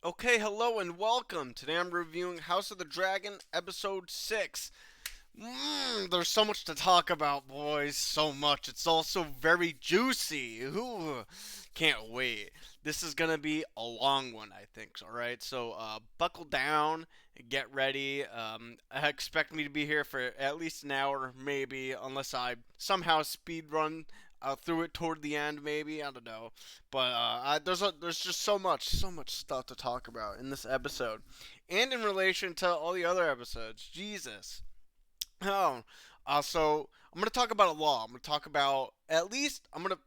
Okay, hello and welcome. Today I'm reviewing House of the Dragon, Episode 6. There's so much to talk about, boys. So much. It's also very juicy. Ooh, can't wait. This is gonna be a long one, I think. Alright, so buckle down, get ready. Expect me to be here for at least an hour, maybe, unless I somehow speed run through it toward the end, maybe. I don't know. But there's just so much stuff to talk about in this episode, and in relation to all the other episodes. Jesus. Oh, so I'm gonna talk about a law. I'm gonna talk about at least. I'm gonna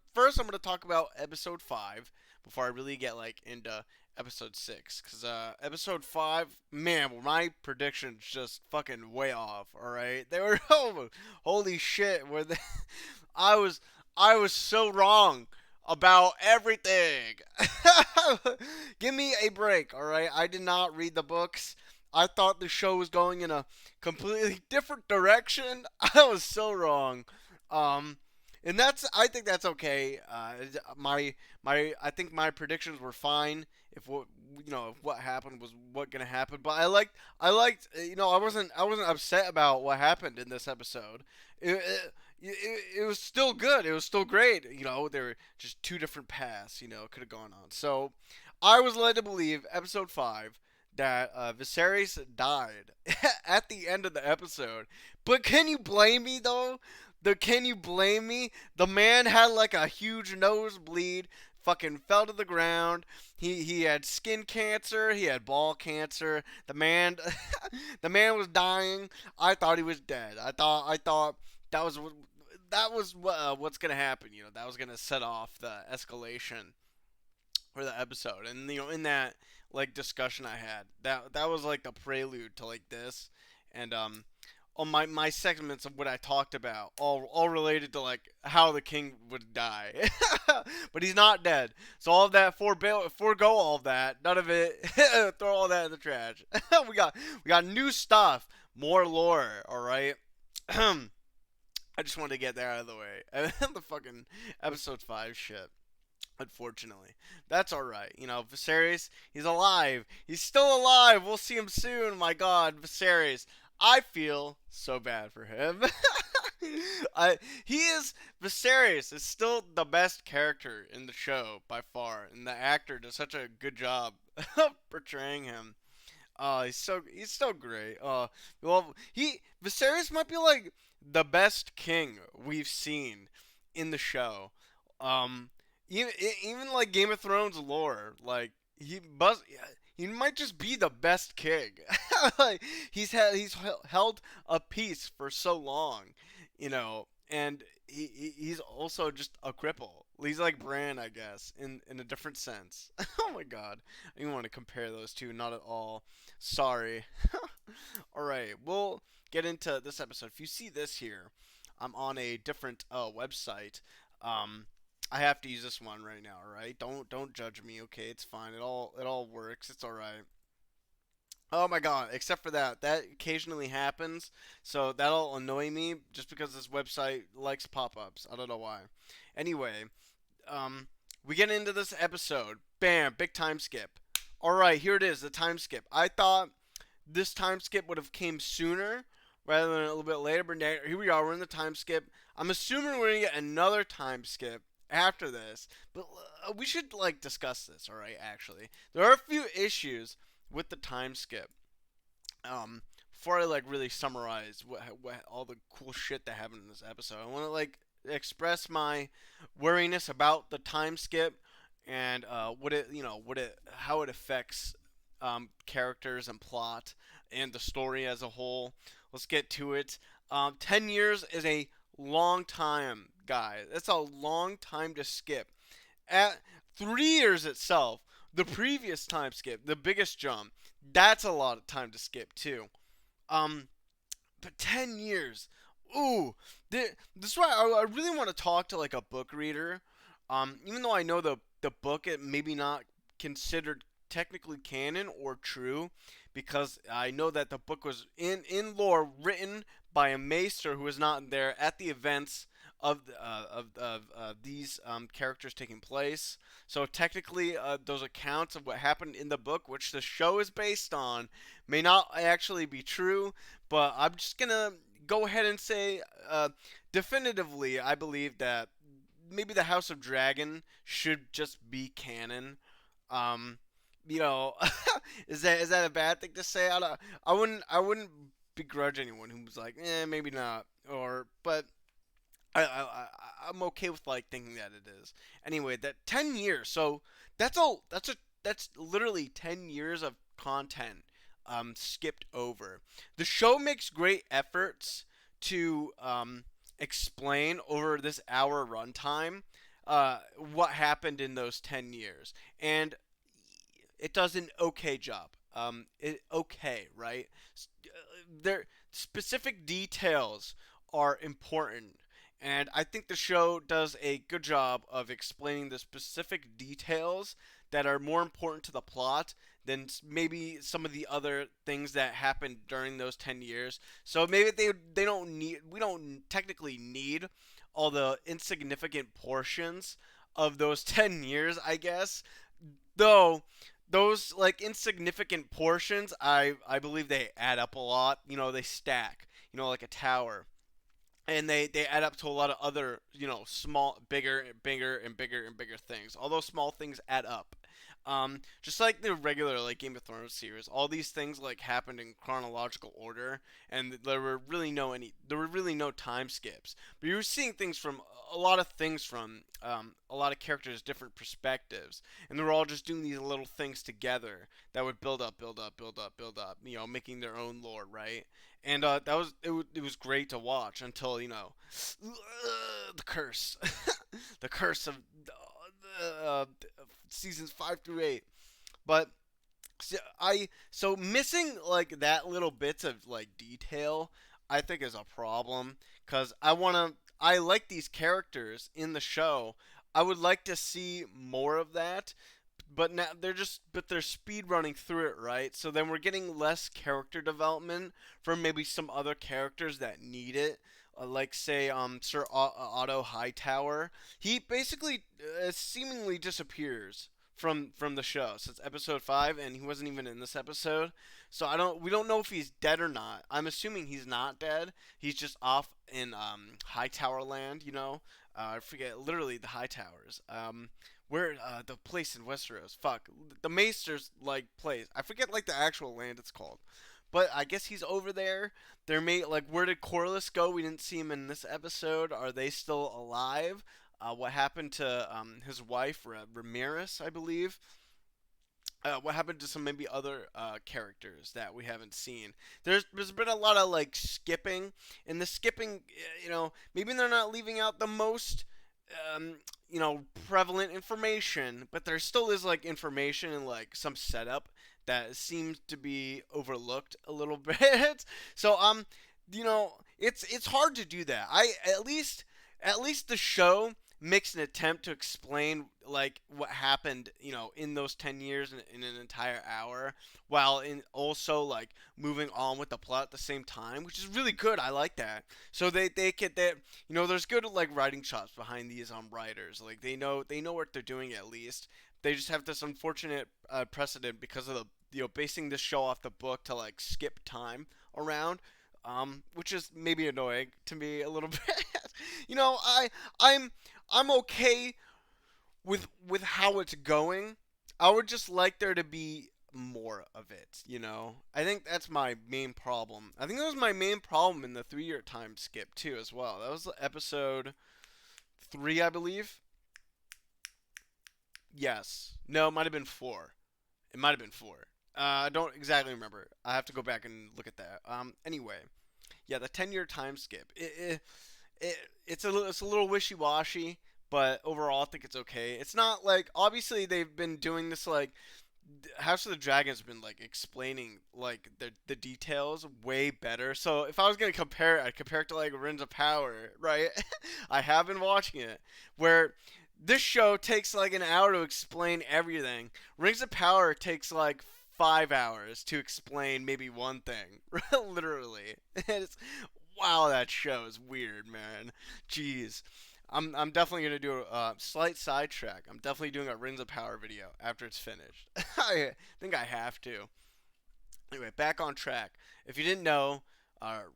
talk about episode 5 before I really get like into episode 6, because episode 5, man, my predictions just fucking way off. All right, they were holy shit. Were they? I was I was so wrong about everything. Give me a break. All right, I did not read the books. I thought the show was going in a completely different direction. I was so wrong. Um, and I think that's okay. I think my predictions were fine. If what happened was what gonna happen. But I wasn't upset about what happened in this episode. It was still good. It was still great. There were just two different paths. Could have gone on. So I was led to believe episode 5 that Viserys died at the end of the episode. But can you blame me though? Can you blame me? The man had like a huge nosebleed, fucking fell to the ground. He had skin cancer, he had ball cancer. The man the man was dying. I thought he was dead. I thought that was what's gonna happen. That was gonna set off the escalation for the episode. And in that like discussion I had, that was like the prelude to like this. And on my segments of what I talked about, all related to like how the king would die. But he's not dead. So all of that, forego all of that, none of it. Throw all that in the trash. We got new stuff, more lore. All right. I just wanted to get that out of the way. And then the fucking episode 5 shit. Unfortunately, that's all right. Viserys, he's alive. He's still alive. We'll see him soon. My God, Viserys. I feel so bad for him. I he is Viserys is still the best character in the show by far, and the actor does such a good job of portraying him. He's so great. Well, he Viserys might be like the best king we've seen in the show. Um, even like Game of Thrones lore, like he might just be the best king. Like he's held a peace for so long, and he's also just a cripple. He's like Bran, I guess, in a different sense. Oh my God, I didn't want to compare those two, not at all. Sorry. All right, we'll get into this episode. If you see this here, I'm on a different website. Um, I have to use this one right now. All right, don't judge me. Okay, it's fine. It all works. It's all right. Oh my God! Except for that occasionally happens. So that'll annoy me just because this website likes pop-ups. I don't know why. Anyway, um, we get into this episode. Bam! Big time skip. All right, here it is. The time skip. I thought this time skip would have came sooner rather than a little bit later. But here we are. We're in the time skip. I'm assuming we're gonna get another time skip after this. But we should like discuss this. All right. Actually, there are a few issues with the time skip. Um, Before I like really summarize what all the cool shit that happened in this episode, I want to like express my worriness about the time skip and what it how it affects characters and plot and the story as a whole. Let's get to it. 10 years is a long time, guys. That's a long time to skip. At 3 years itself, the previous time skip, the biggest jump, that's a lot of time to skip too. Um, but 10 years, ooh, this is why I really want to talk to like a book reader. Even though I know the book it maybe not considered technically canon or true, because I know that the book was in lore written by a maester who was not there at the events of these characters taking place. So technically, those accounts of what happened in the book, which the show is based on, may not actually be true. But I'm just gonna go ahead and say, definitively, I believe that maybe the House of Dragon should just be canon. Um, you know, is that a bad thing to say? I wouldn't begrudge anyone who was like, maybe not, or but I'm okay with like thinking that it is. Anyway, that 10 years. So that's literally 10 years of content skipped over. The show makes great efforts to explain over this hour runtime what happened in those 10 years, and it does an okay job. Okay, right? Their specific details are important, and I think the show does a good job of explaining the specific details that are more important to the plot than maybe some of the other things that happened during those 10 years. So maybe they don't need we don't technically need all the insignificant portions of those 10 years, I guess. Though those like insignificant portions, I believe they add up a lot. They stack. Like a tower, and they add up to a lot of other small, bigger, bigger, and bigger and bigger things. All those small things add up. Just like the regular like Game of Thrones series, all these things like happened in chronological order, and there were really no time skips. But you were seeing things from a lot of things from a lot of characters' different perspectives, and they were all just doing these little things together that would build up, build up, build up, build up. Making their own lore, right? And it was great to watch until the curse, the curse of seasons 5 through 8. But so missing like that little bits of like detail, I think is a problem because I like these characters in the show. I would like to see more of that, but now they're speed running through it, right? So then we're getting less character development from maybe some other characters that need it, like say Sir Otto Hightower. He basically seemingly disappears from the show since episode 5, and he wasn't even in this episode. So we don't know if he's dead or not. I'm assuming he's not dead. He's just off in Hightower land. I forget literally the Hightowers. Where the place in Westeros? Fuck, the Maester's like place. I forget like the actual land it's called, but I guess he's over there. Where did Corlys go? We didn't see him in this episode. Are they still alive? What happened to his wife, Ramirez, I believe? What happened to some maybe other characters that we haven't seen? There's been a lot of like skipping, and the skipping, maybe they're not leaving out the most um, prevalent information, but there still is like information and like some setup that seems to be overlooked a little bit. So it's hard to do that. At least the show makes an attempt to explain like what happened, in those 10 years in an entire hour, while in also like moving on with the plot at the same time, which is really good. I like that. So they get that, there's good like writing chops behind these writers. Like they know what they're doing at least. They just have this unfortunate precedent because of the basing this show off the book to like skip time around, which is maybe annoying to me a little bit. I'm I'm okay with how it's going. I would just like there to be more of it. I think that's my main problem. I think that was my main problem in the 3 year time skip too as well. That was episode 3, I believe. Yes. No, it might have been 4. It might have been 4. I don't exactly remember. I have to go back and look at that. Anyway, yeah, the 10 year time skip. It's a little wishy washy, but overall I think it's okay. It's not like obviously they've been doing this like House of the Dragon's been like explaining like the details way better. So if I was gonna compare it, I'd compare it to like Rings of Power, right? I have been watching it, where this show takes like an hour to explain everything. Rings of Power takes like 5 hours to explain maybe one thing, literally. It's Wow, that show is weird, man. Jeez. I'm definitely gonna do a slight sidetrack. I'm definitely doing a Rings of Power video after it's finished. I think I have to. Anyway, back on track. If you didn't know,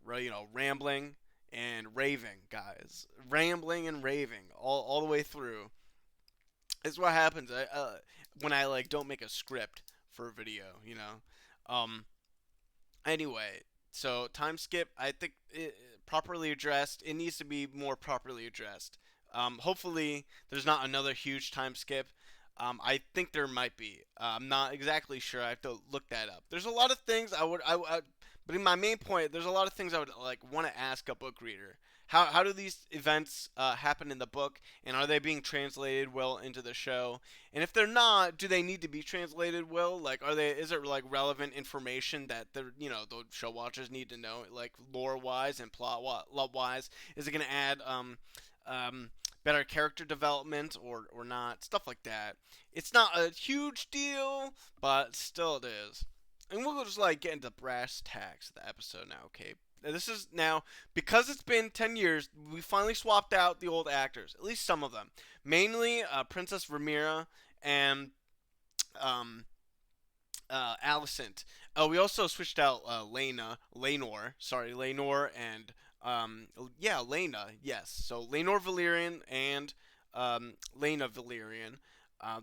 rambling and raving, guys, rambling and raving all the way through is what happens. When I like don't make a script for a video, you know. Um, Anyway, so time skip, I think properly addressed. It needs to be more properly addressed. Hopefully, there's not another huge time skip. I think there might be. I'm not exactly sure. I have to look that up. There's a lot of things but in my main point, there's a lot of things I would like want to ask a book reader. How do these events happen in the book, and are they being translated well into the show? And if they're not, do they need to be translated well? Like, are they? Is it like relevant information that the show watchers need to know, like lore wise and plot wise? Is it gonna add um, better character development or not? Stuff like that. It's not a huge deal, but still it is. And we'll just like get into brass tacks of the episode now, okay? This is now because it's been 10 years. We finally swapped out the old actors, at least some of them. Mainly Princess Rhaenyra and um, Alicent. We also switched out Laenor, and Laena. Yes, so Laenor Valyrian and Laena Valyrian.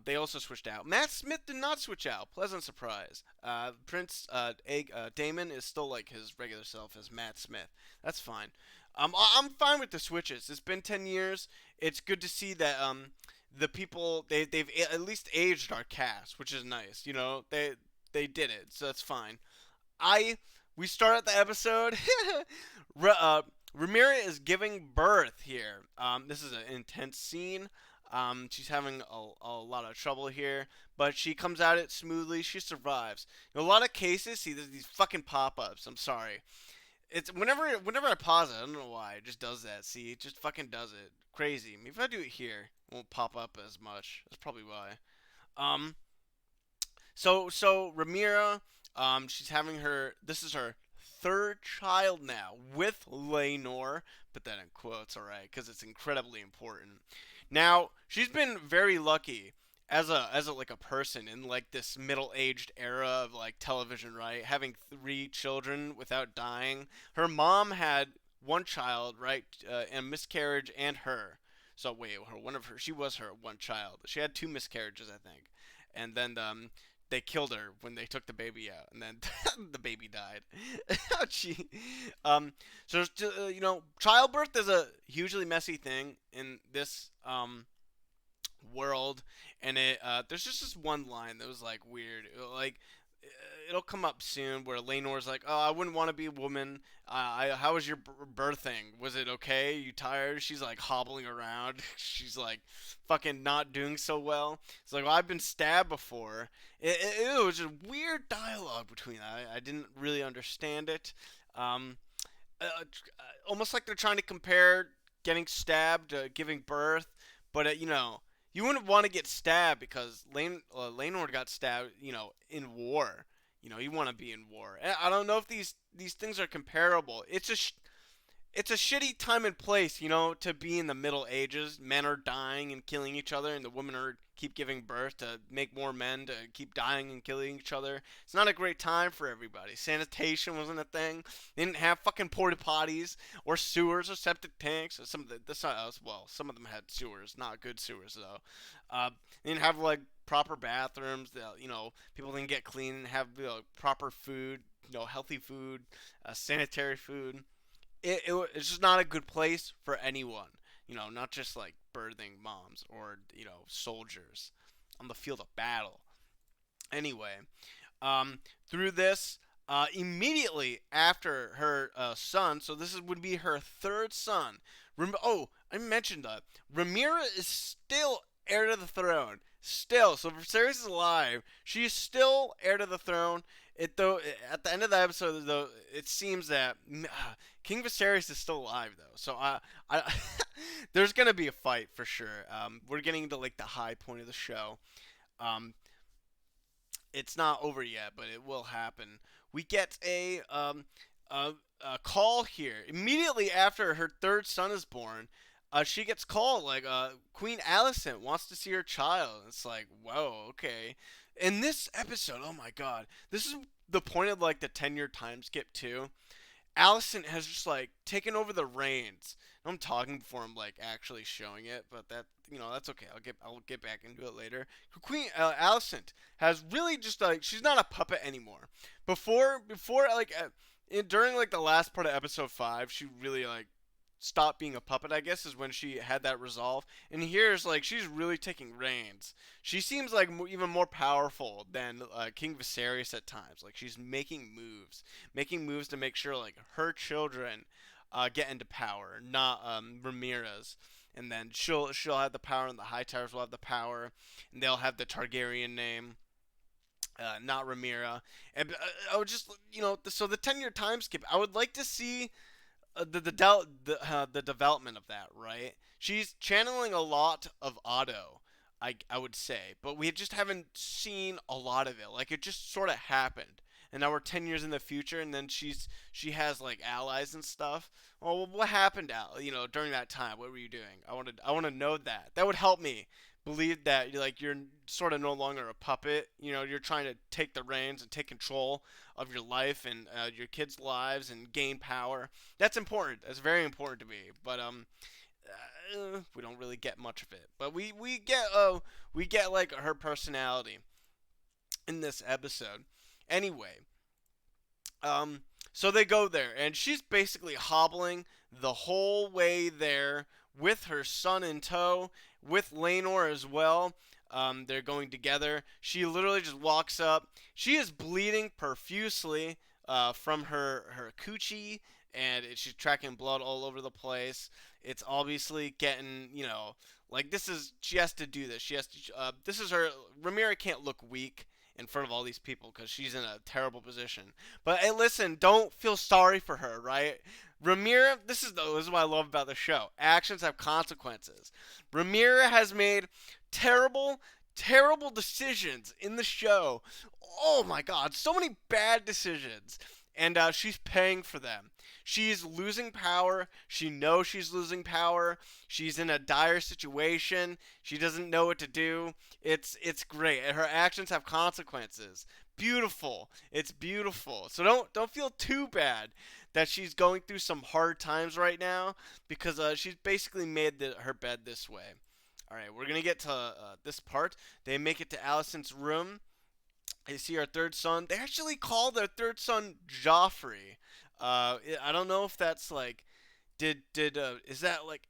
They also switched out. Matt Smith did not switch out. Pleasant surprise. Prince Damon is still like his regular self as Matt Smith. That's fine. I'm fine with the switches. It's been 10 years. It's good to see that the people they've at least aged our cast, which is nice. You know, they did it, so that's fine. I We start at the episode. Rhaenyra is giving birth here. This is an intense scene. She's having a lot of trouble here, but she comes at it smoothly. She survives. In a lot of cases, see, there's these fucking pop-ups. I'm sorry. It's whenever I pause it, I don't know why. It just does that. See, it just fucking does it. Crazy. Maybe if I do it here, it won't pop up as much. That's probably why. Um, so Rhaenyra, she's having her. This is her third child now with Laenor, put that in quotes, all right, because it's incredibly important. Now she's been very lucky as a like a person in like this middle-aged era of like television, right? Having three children without dying. Her mom had one child, right, and a miscarriage, and her. So wait, she was her one child. She had two miscarriages, I think, and then they killed her when they took the baby out, and then the baby died. she, so childbirth is a hugely messy thing in this world, and there's just this one line that was like weird. It'll come up soon where Laenor's like, "Oh, I wouldn't want to be a woman. How was your birthing? Was it okay? You tired?" She's like hobbling around. She's like fucking not doing so well. It's like, "Well, I've been stabbed before." It was just weird dialogue between that. I didn't really understand it. Um, Almost like they're trying to compare getting stabbed to giving birth, but you wouldn't want to get stabbed because Laenor got stabbed, in war. You want to be in war. I don't know if these things are comparable. It's a shitty time and place, to be in the Middle Ages. Men are dying and killing each other, and the women are keep giving birth to make more men to keep dying and killing each other. It's not a great time for everybody. Sanitation wasn't a thing. They didn't have fucking porta potties or sewers or septic tanks. Or some of the that's not us. Well, some of them had sewers, not good sewers though. They didn't have like proper bathrooms. People didn't get clean and have proper food. Healthy food, sanitary food. It's just not a good place for anyone. Not just like birthing moms or soldiers on the field of battle. Anyway, through this, immediately after her son, so would be her third son. I mentioned that Rhaenyra is still heir to the throne. Still, so Viserys is alive. She is still heir to the throne. At the end of the episode, though, it seems that King Viserys is still alive, though. So I there's gonna be a fight for sure. We're getting into like the high point of the show. Um, it's not over yet, but it will happen. We get a, a call here immediately after her third son is born. She gets called like Queen Alicent wants to see her child. It's like, whoa, okay. In this episode, oh my god, this is the point of like the 10-year time skip too. Allison has just like taken over the reins. I'm talking before I'm like actually showing it, but that, that's okay. I'll get back into it later. Queen Allison has really just like, she's not a puppet anymore. Before like during like the last part of episode 5, she really like stopped being a puppet, I guess, is when she had that resolve. And here's like she's really taking reins. She seems like even more powerful than King Viserys at times. Like she's making moves to make sure like her children get into power, not Rhaenyra's. And then she'll have the power, and the High Towers will have the power, and they'll have the Targaryen name. Not Rhaenyra. And I would just, so the 10-year time skip. I would like to see the development of that, right? She's channeling a lot of Otto, I would say, but we just haven't seen a lot of it. Like it just sort of happened, and now we're 10 years in the future, and then she has like allies and stuff. Well, what happened out? During that time, what were you doing? I want to know that. That would help me believe that like you're sort of no longer a puppet. You're trying to take the reins and take control of your life and your kids' lives and gain power. That's important. That's very important to me. But we don't really get much of it. But we get like her personality in this episode. Anyway, so they go there, and she's basically hobbling the whole way there with her son in tow, with Laenor as well. They're going together. She literally just walks up. She is bleeding profusely from her coochie, and she's tracking blood all over the place. It's obviously getting, like she has to do this. She has to. This is her. Rhaenyra can't look weak in front of all these people because she's in a terrible position. But hey, listen, don't feel sorry for her, right? Rhaenyra, this is what I love about the show. Actions have consequences. Rhaenyra has made terrible, terrible decisions in the show. Oh my god, so many bad decisions. And she's paying for them. She's losing power. She knows she's losing power. She's in a dire situation. She doesn't know what to do. It's great. Her actions have consequences. Beautiful. It's beautiful. So don't feel too bad that she's going through some hard times right now, because she's basically made her bed this way. All right, we're gonna get to this part. They make it to Alicent's room. They see our third son. They actually call their third son Joffrey. I don't know if that's like, is that like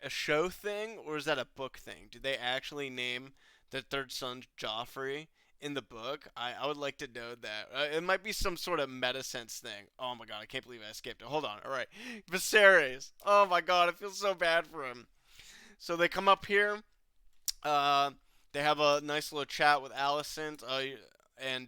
a show thing, or is that a book thing? Did they actually name their third son Joffrey in the book? I would like to know that. It might be some sort of meta sense thing. Oh my god, I can't believe I skipped it. Hold on. All right, Viserys. Oh my god, I feel so bad for him. So they come up here. Uh, they have a nice little chat with Alicent. And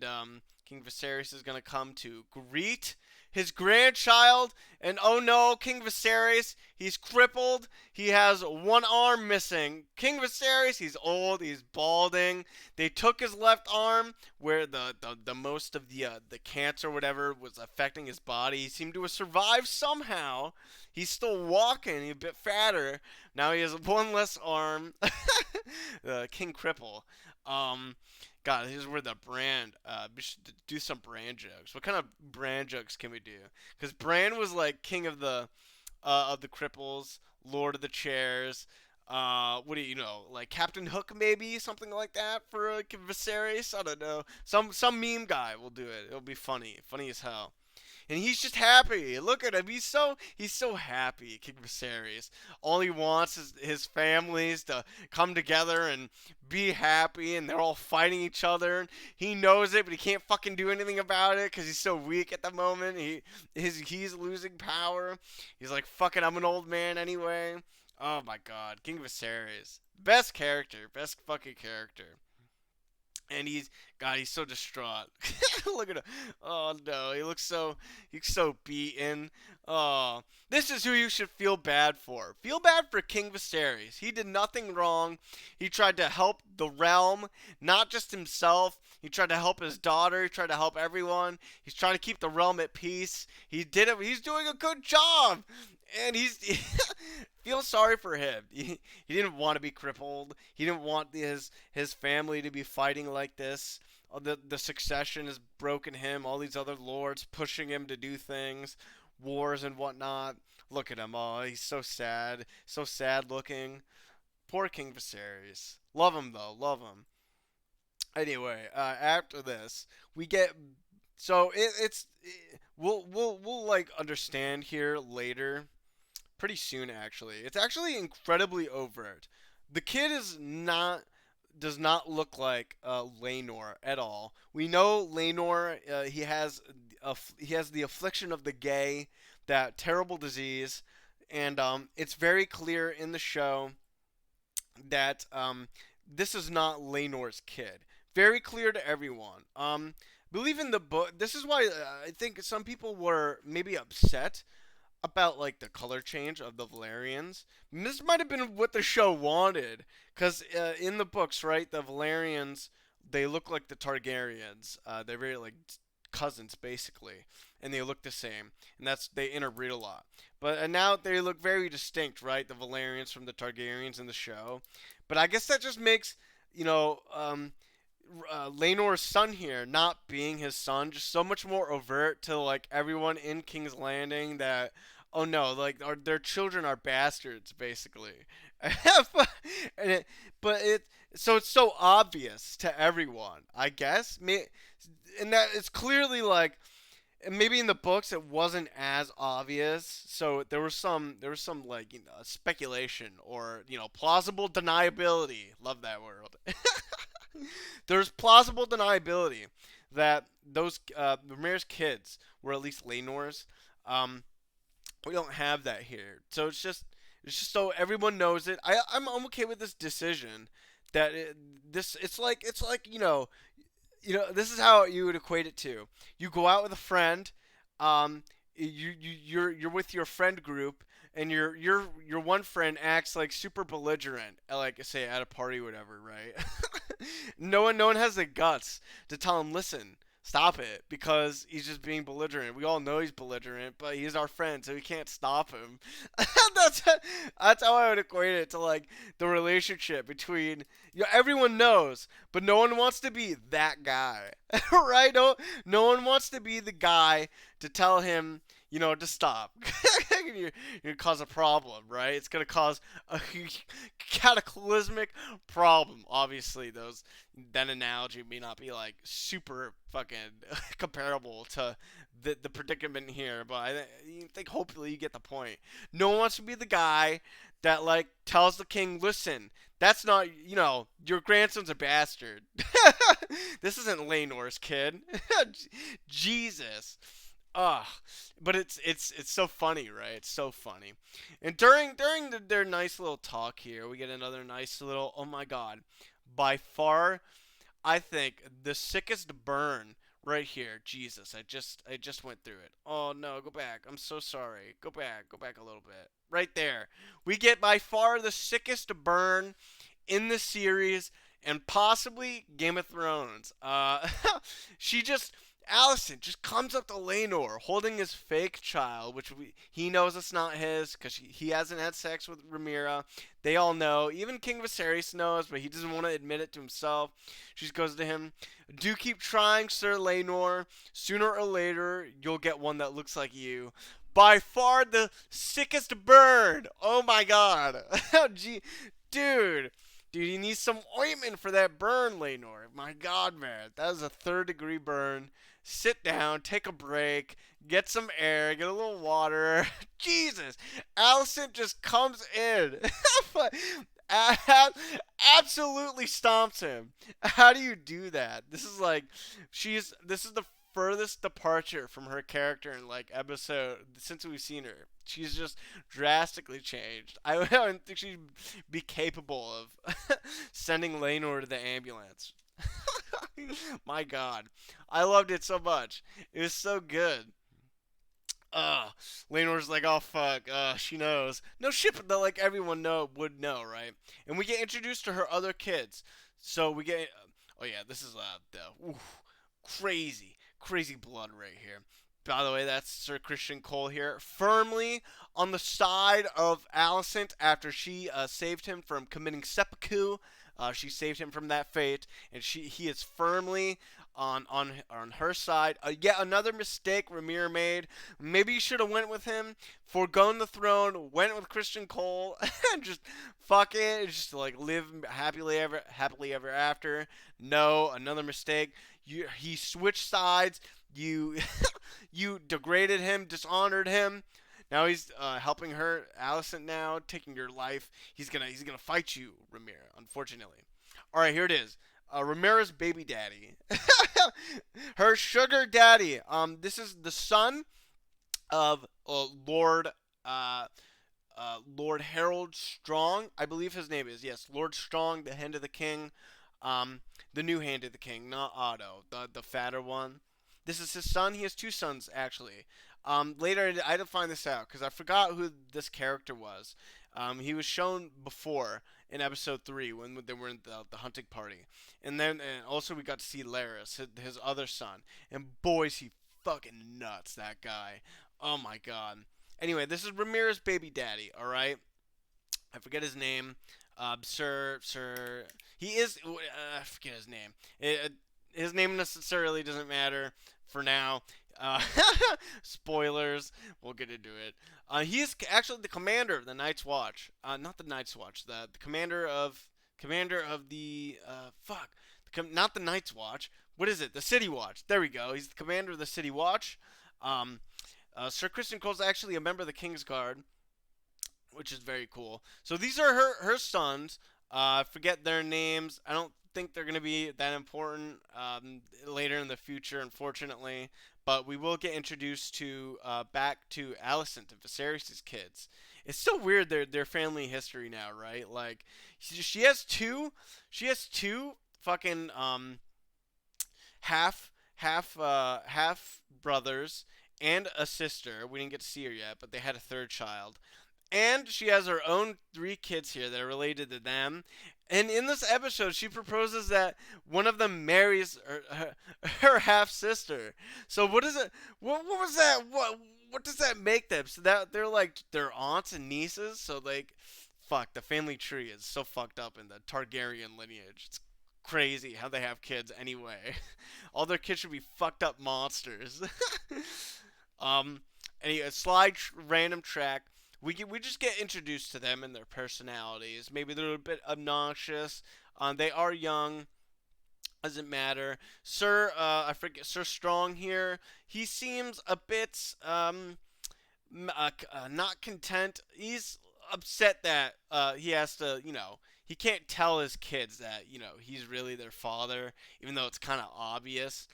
King Viserys is gonna come to greet his grandchild. And oh no, King Viserys, he's crippled. He has one arm missing. King Viserys, he's old. He's balding. They took his left arm, where the most of the cancer, or whatever, was affecting his body. He seemed to have survived somehow. He's still walking. He's a bit fatter. Now he has one less arm. King Cripple. God, here's where the brand. We should do some brand jokes. What kind of brand jokes can we do? Because Bran was like king of the cripples, Lord of the Chairs. What do you know? Like Captain Hook, maybe something like that for Viserys. I don't know. Some meme guy will do it. It'll be funny as hell. And he's just happy. Look at him. He's so happy, King Viserys. All he wants is his families to come together and be happy, and they're all fighting each other. He knows it, but he can't fucking do anything about it because he's so weak at the moment. He's losing power. He's like, fuck it, I'm an old man anyway. Oh my god, King Viserys. Best character. Best fucking character. And he's so distraught. Look at him. Oh no, he's so beaten. Oh, this is who you should feel bad for. Feel bad for King Viserys. He did nothing wrong. He tried to help the realm, not just himself. He tried to help his daughter. He tried to help everyone. He's trying to keep the realm at peace. He did it. He's doing a good job. And he's feel sorry for him. He didn't want to be crippled. He didn't want his family to be fighting like this. The succession has broken him. All these other lords pushing him to do things, wars and whatnot. Look at him. Oh, he's so sad looking. Poor King Viserys. Love him though. Love him. Anyway, after this, we get we'll like understand here later, pretty soon actually. It's actually incredibly overt. The kid is not does not look like Laenor at all. We know Laenor. He has the affliction of the gay, that terrible disease, and it's very clear in the show that this is not Laenor's kid. Very clear to everyone. Believe in the book. This is why I think some people were maybe upset about like the color change of the Valerians. And this might have been what the show wanted, because in the books, right, the Valerians, they look like the Targaryens. They're very like cousins basically, and they look the same, and that's they interbreed a lot. But now they look very distinct, right? The Valerians from the Targaryens in the show. But I guess that just makes you know Laenor's son here not being his son just so much more overt to like everyone in King's Landing that oh no, like their children are bastards basically. but it, but it so it's so obvious to everyone, I guess. And that it's clearly like and maybe in the books it wasn't as obvious, so there was some like speculation or plausible deniability. Love that word. There's plausible deniability that those Rhaenyra's kids were at least Laenor's. We don't have that here, so it's just so everyone knows it. I'm okay with this decision. That it's like this is how you would equate it to. You go out with a friend, you're with your friend group, and your one friend acts like super belligerent, like say at a party or whatever, right? No one has the guts to tell him, listen, stop it, because he's just being belligerent. We all know he's belligerent, but he's our friend, so we can't stop him. that's that's how I would equate it to like the relationship between everyone knows, but no one wants to be that guy, right? No one wants to be the guy to tell him to stop. you're, you're gonna cause a problem, right? It's gonna cause a cataclysmic problem. Obviously, that analogy may not be like super fucking comparable to the predicament here, but I think hopefully you get the point. No one wants to be the guy that like tells the king, listen, that's not your grandson's a bastard. This isn't Laenor's kid. Jesus. Ugh, but it's so funny, right? It's so funny. And during their nice little talk here, we get another nice little oh my god. By far, I think the sickest burn right here. Jesus, I just went through it. Oh no, go back. I'm so sorry. Go back a little bit. Right there. We get by far the sickest burn in the series and possibly Game of Thrones. She just Allison just comes up to Laenor holding his fake child, which he knows it's not his because he hasn't had sex with Rhaenyra. They all know. Even King Viserys knows, but he doesn't want to admit it to himself. She just goes to him, do keep trying, Sir Laenor. Sooner or later, you'll get one that looks like you. By far the sickest burn. Oh my god. Gee, dude. Dude, you need some ointment for that burn, Laenor. My god, man. That is a third-degree burn. Sit down, take a break, get some air, get a little water. Jesus. Allison just comes in. Absolutely stomps him. How do you do that? This is the furthest departure from her character in like episode since we've seen her. She's just drastically changed. I don't think she'd be capable of sending Laenor to the ambulance. My god. I loved it so much. It was so good. Laenor's like, oh fuck, she knows. No shit, but like everyone would know, right? And we get introduced to her other kids. So we get Oh yeah, this is crazy, crazy blood right here. By the way, that's Sir Christian Cole here, firmly on the side of Alicent after she saved him from committing seppuku. She saved him from that fate, and he is firmly on her side. Yet another mistake Rhaenyra made. Maybe you should have went with him, foregone the throne, went with Christian Cole, and just fuck it, just like live happily ever after. No, another mistake. He switched sides. You you degraded him, dishonored him. Now he's helping her, Alicent. Now taking your life. He's gonna fight you, Rhaenyra. Unfortunately. All right, here it is. Rhaenyra's baby daddy, her sugar daddy. This is the son of uh, Lord Harold Strong. I believe his name is, yes, Lord Strong, the Hand of the King. The new Hand of the King, not Otto, the fatter one. This is his son. He has two sons actually. Later I had to find this out because I forgot who this character was. He was shown before in episode 3 when they were in the hunting party, and also we got to see Laris, his other son, and boy, is he fucking nuts, that guy. Oh my god. Anyway, this is Rhaenyra's baby daddy. All right, I forget his name. Sir. He is. I forget his name. His name necessarily doesn't matter for now. Uh, Spoilers. We'll get into it. He is actually the commander of the Night's Watch. Not the Night's Watch. The commander of the fuck. Not the Night's Watch. What is it? The City Watch. There we go. He's the commander of the City Watch. Um, Sir Christian Cole's actually a member of the King's Guard, which is very cool. So these are her sons. Forget their names. I don't think they're gonna be that important later in the future, unfortunately. But we will get introduced to back to Alicent and Viserys' kids. It's so weird their family history now, right? Like she has two, fucking half brothers and a sister. We didn't get to see her yet, but they had a third child. And she has her own 3 kids here that are related to them. And in this episode, she proposes that one of them marries her half sister. So what is it? What was that? What does that make them? So that they're like their aunts and nieces. So like, fuck, the family tree is so fucked up in the Targaryen lineage. It's crazy how they have kids anyway. All their kids should be fucked up monsters. um, anyway, random track. We just get introduced to them and their personalities. Maybe they're a bit obnoxious. They are young. Doesn't matter. I forget Sir Strong here. He seems a bit not content. He's upset that he has to, he can't tell his kids that he's really their father, even though it's kind of obvious,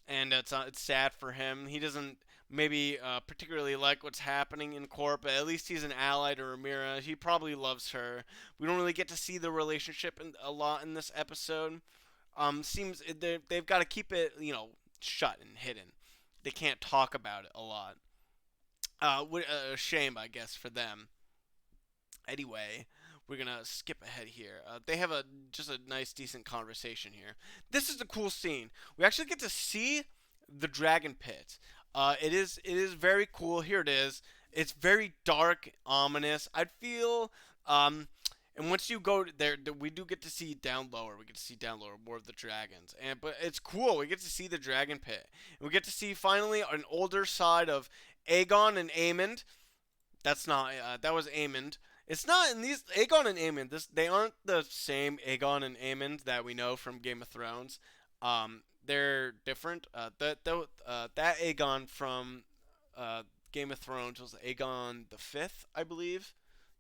and it's sad for him. He doesn't maybe particularly like what's happening in court, but at least he's an ally to Rhaenyra. He probably loves her. We don't really get to see the relationship a lot in this episode. Seems they've got to keep it, shut and hidden. They can't talk about it a lot. A shame, I guess, for them. Anyway, we're gonna skip ahead here. They have just a nice, decent conversation here. This is a cool scene. We actually get to see the dragon pit. It is very cool. Here it is. It's very dark, ominous. I'd feel and once you go there, we do get to see down lower. We get to see down lower more of the dragons, but it's cool. We get to see the dragon pit. And we get to see finally an older side of Aegon and Aemond. That's not that was Aemond. It's not in these Aegon and Aemond. They aren't the same Aegon and Aemond that we know from Game of Thrones. They're different. That Aegon from Game of Thrones was Aegon the Fifth, I believe.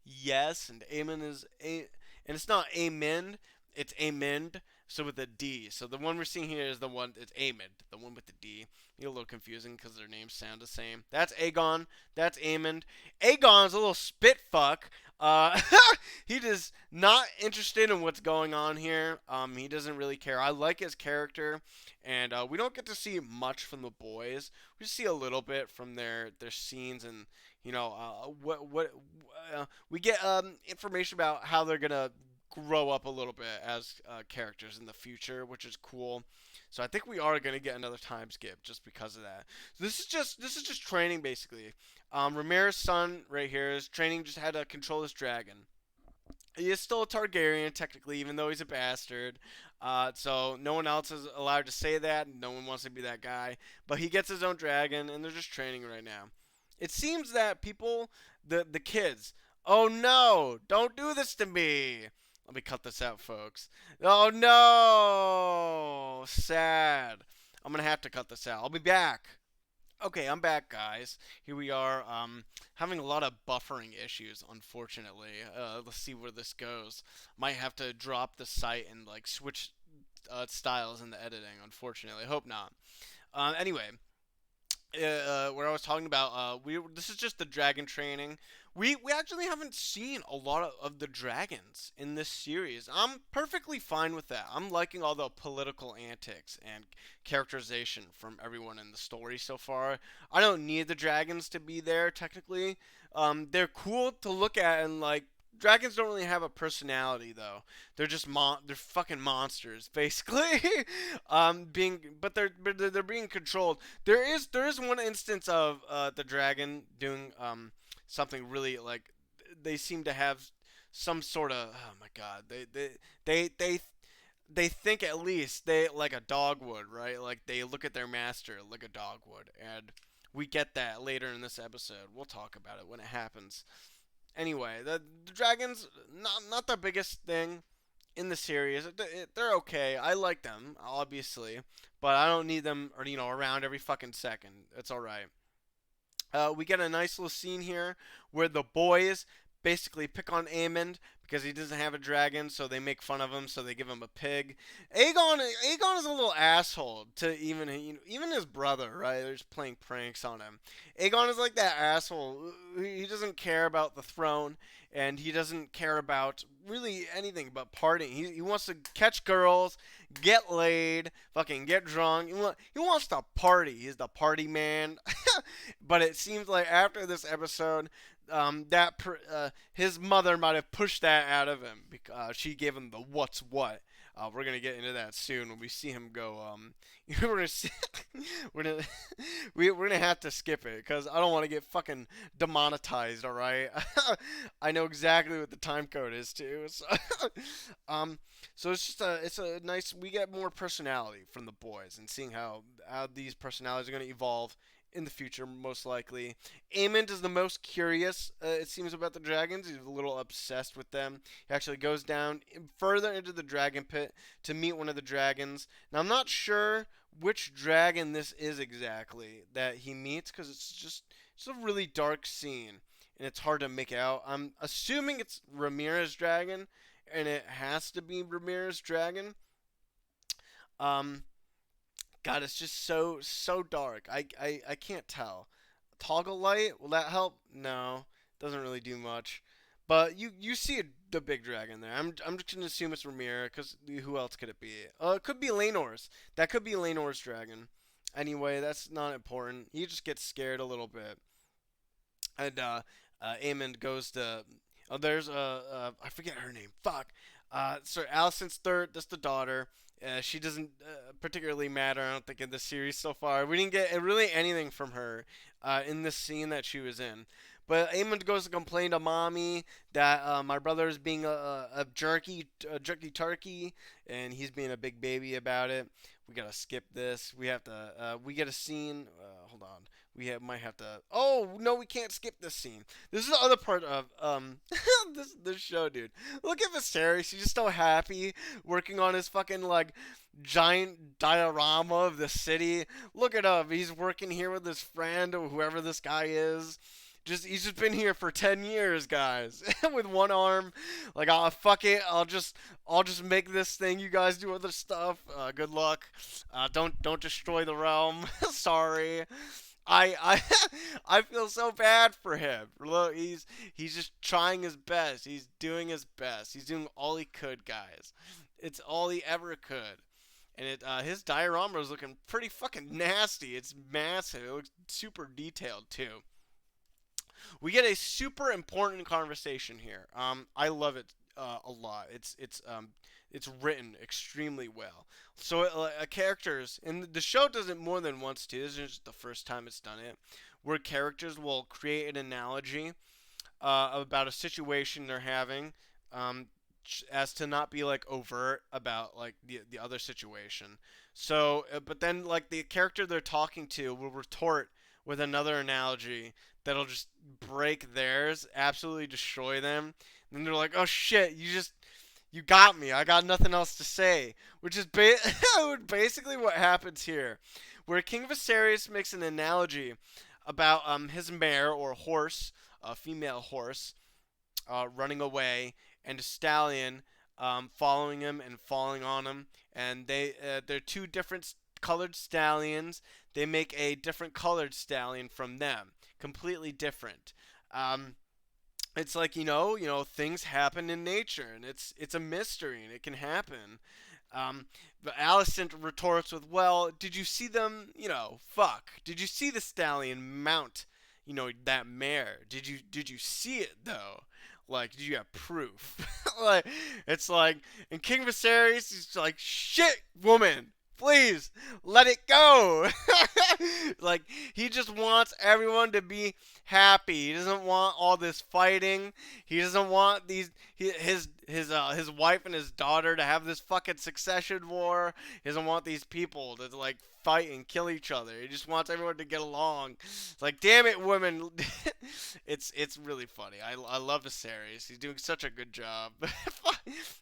Yes, and Aemon and it's not Aemond, it's Aemond. So with a D. So the one we're seeing here is the one. It's Aemond, the one with the D. You're a little confusing because their names sound the same. That's Aegon. That's Aemond. Aegon's a little spit fuck. Uh, he is not interested in what's going on here. He doesn't really care. I like his character, and we don't get to see much from the boys. We just see a little bit from their scenes, and we get information about how they're gonna grow up a little bit as characters in the future, which is cool. So I think we are gonna get another time skip just because of that. So this is just training basically. Ramirez's son right here is training just how to control his dragon. He is still a Targaryen technically, even though he's a bastard. So no one else is allowed to say that. No one wants to be that guy. But he gets his own dragon, and they're just training right now. It seems that people, the kids, oh no, don't do this to me. Let me cut this out, folks. Oh no, sad. I'm gonna have to cut this out. I'll be back. Okay, I'm back, guys. Here we are, having a lot of buffering issues, unfortunately. Let's see where this goes. Might have to drop the site and, like, switch styles in the editing, unfortunately. Hope not. Anyway, where I was talking about, this is just the dragon training. We actually haven't seen a lot of the dragons in this series. I'm perfectly fine with that. I'm liking all the political antics and characterization from everyone in the story so far. I don't need the dragons to be there technically. They're cool to look at, and like dragons don't really have a personality though. They're just they're fucking monsters basically. But they're being controlled. There is one instance of the dragon doing something really like they seem to have some sort of, oh my god, they think at least they like a dog would, right? Like they look at their master like a dog would, and we get that later in this episode. We'll talk about it when it happens. Anyway, the dragons not the biggest thing in the series. They're okay. I like them obviously, but I don't need them or around every fucking second. It's all right. We get a nice little scene here where the boys basically pick on Aemond because he doesn't have a dragon, so they make fun of him, so they give him a pig. Aegon is a little asshole to even his brother, right? They're just playing pranks on him. Aegon is like that asshole. He doesn't care about the throne, and he doesn't care about really anything but partying. He wants to catch girls, get laid, fucking get drunk. He wants to party. He's the party man. But it seems like after this episode, his mother might have pushed that out of him because she gave him the what's what. We're gonna get into that soon when we see him go. We're gonna see, we're gonna we're gonna have to skip it because I don't want to get fucking demonetized. All right, I know exactly what the time code is too. So, so it's a nice. We get more personality from the boys and seeing how these personalities are gonna evolve in the future, most likely. Aemond is the most curious, it seems, about the dragons. He's a little obsessed with them. He actually goes down further into the dragon pit to meet one of the dragons. Now, I'm not sure which dragon this is exactly that he meets because it's a really dark scene and it's hard to make out. I'm assuming it's Rhaenyra's dragon, and it has to be Rhaenyra's dragon. Um, God, it's just so dark. I can't tell. Toggle light, will that help? No, doesn't really do much. But you see the big dragon there. I'm just gonna assume it's Rhaenyra, because who else could it be? It could be Laenor's. That could be Laenor's dragon. Anyway, that's not important. He just gets scared a little bit, and Aemond goes to. Oh, there's I forget her name. Fuck. So Alicent's third. That's the daughter. She doesn't particularly matter, I don't think, in this series so far. We didn't get really anything from her in this scene that she was in. But Aemond goes to complain to mommy that my brother is being a jerky turkey, and he's being a big baby about it. We gotta skip this. We have to. We get a scene. Hold on. Might have to. Oh no, we can't skip this scene. This is the other part of this show, dude. Look at Viserys. He's just so happy working on his fucking like giant diorama of the city. Look at him. He's working here with his friend or whoever this guy is. He's just been here for 10 years, guys, with one arm. Like, oh, fuck it, I'll just make this thing. You guys do other stuff. Good luck. Don't destroy the realm. Sorry. I I feel so bad for him. Look, he's just trying his best. He's doing his best. He's doing all he could, guys. It's all he ever could. And his diorama is looking pretty fucking nasty. It's massive. It looks super detailed too. We get a super important conversation here. I love it. a lot. It's written extremely well. So characters, and the show does it more than once too. This is just the first time it's done it, where characters will create an analogy about a situation they're having, um, as to not be like overt about like the other situation. So, but then like the character they're talking to will retort with another analogy that'll just break theirs, absolutely destroy them. And then they're like, "Oh shit, you got me. I got nothing else to say," which is basically what happens here, where King Viserys makes an analogy about his mare or horse, a female horse, running away, and a stallion following him and falling on him. And they're two different colored stallions. They make a different colored stallion from them, completely different. Um, it's like things happen in nature, and it's a mystery, and it can happen. But Alicent retorts with, "Well, did you see them? Fuck. Did you see the stallion mount? That mare? Did you see it though? Like, did you have proof?" Like, it's like, and King Viserys is like, "Shit, woman, please let it go." Like, he just wants everyone to be happy. He doesn't want all this fighting. He doesn't want his wife and his daughter to have this fucking succession war. He doesn't want these people to like fight and kill each other. He just wants everyone to get along. It's like, damn it, women. It's really funny. I love Viserys. He's doing such a good job.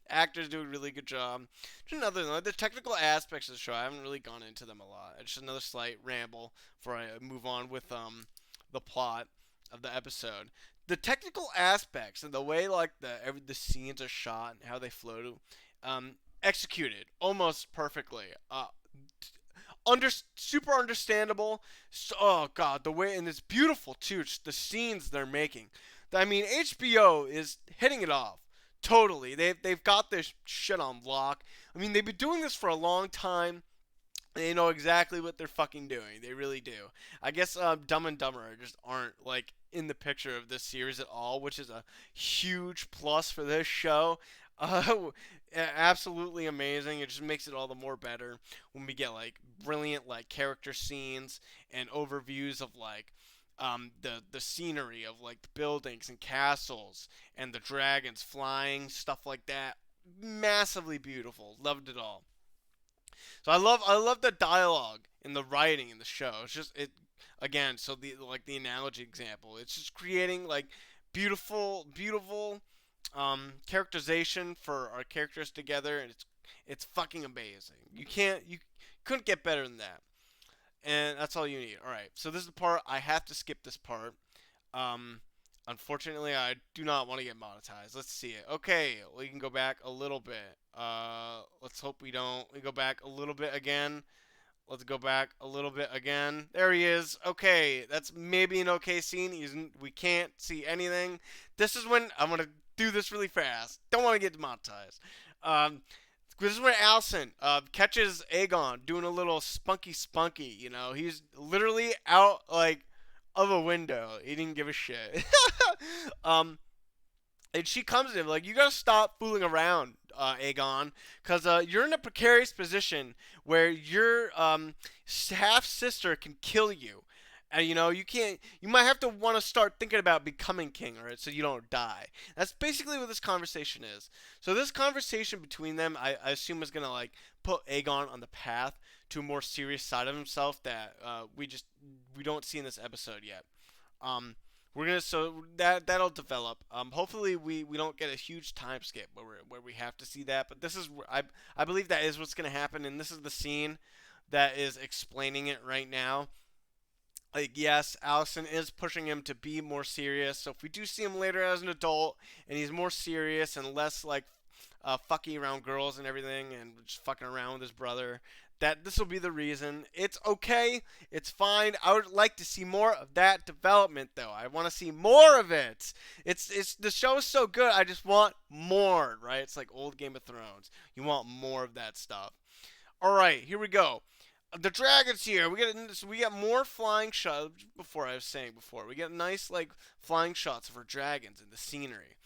Actors do a really good job. Just another one, the technical aspects of the show. I haven't really gone into them a lot. It's just another slight ramble before I move on with the plot of the episode. The technical aspects and the way like the scenes are shot and how they flow, executed almost perfectly. Super understandable. So, oh god, the way, and it's beautiful too. Just the scenes they're making. I mean, HBO is hitting it off. Totally, they've got this shit on lock. I mean, they've been doing this for a long time. They know exactly what they're fucking doing. They really do. I guess Dumb and Dumber just aren't like in the picture of this series at all, which is a huge plus for this show. Uh, Absolutely amazing. It just makes it all the more better when we get like brilliant like character scenes and overviews of like the scenery of like the buildings and castles and the dragons flying, stuff like that. Massively beautiful. Loved it all. So I love the dialogue and the writing in the show. It's just it again. So the analogy example. It's just creating like beautiful characterization for our characters together, and it's fucking amazing. You couldn't get better than that, and that's all you need. All right. So this is the part I have to skip this part. Um, Unfortunately, I do not want to get monetized. Let's see it. Okay, we can go back a little bit. Let's hope we don't. We go back a little bit again. Let's go back a little bit again. There he is. Okay, that's maybe an okay scene. We can't see anything. This is when I'm gonna do this really fast. Don't want to get demonetized. Um, this is when Alicent catches Aegon doing a little spunky. He's literally out like of a window. He didn't give a shit. um, and she comes to him like, "You gotta stop fooling around, Aegon, because you're in a precarious position where your half sister can kill you, and you can't. You might have to want to start thinking about becoming king, right? So you don't die." That's basically what this conversation is. So this conversation between them, I assume, is gonna like put Aegon on the path to a more serious side of himself that we don't see in this episode yet. Um, we're gonna so that'll develop. Hopefully we don't get a huge time skip where we have to see that. But this is I believe that is what's gonna happen, and this is the scene that is explaining it right now. Like, yes, Alicent is pushing him to be more serious. So if we do see him later as an adult and he's more serious and less like fucking around girls and everything and just fucking around with his brother, that this will be the reason. It's okay. It's fine. I would like to see more of that development, though. I want to see more of it. It's the show is so good. I just want more, right? It's like old Game of Thrones. You want more of that stuff. All right, here we go. The dragons here. We get more flying shots. We get nice like flying shots of our dragons and the scenery.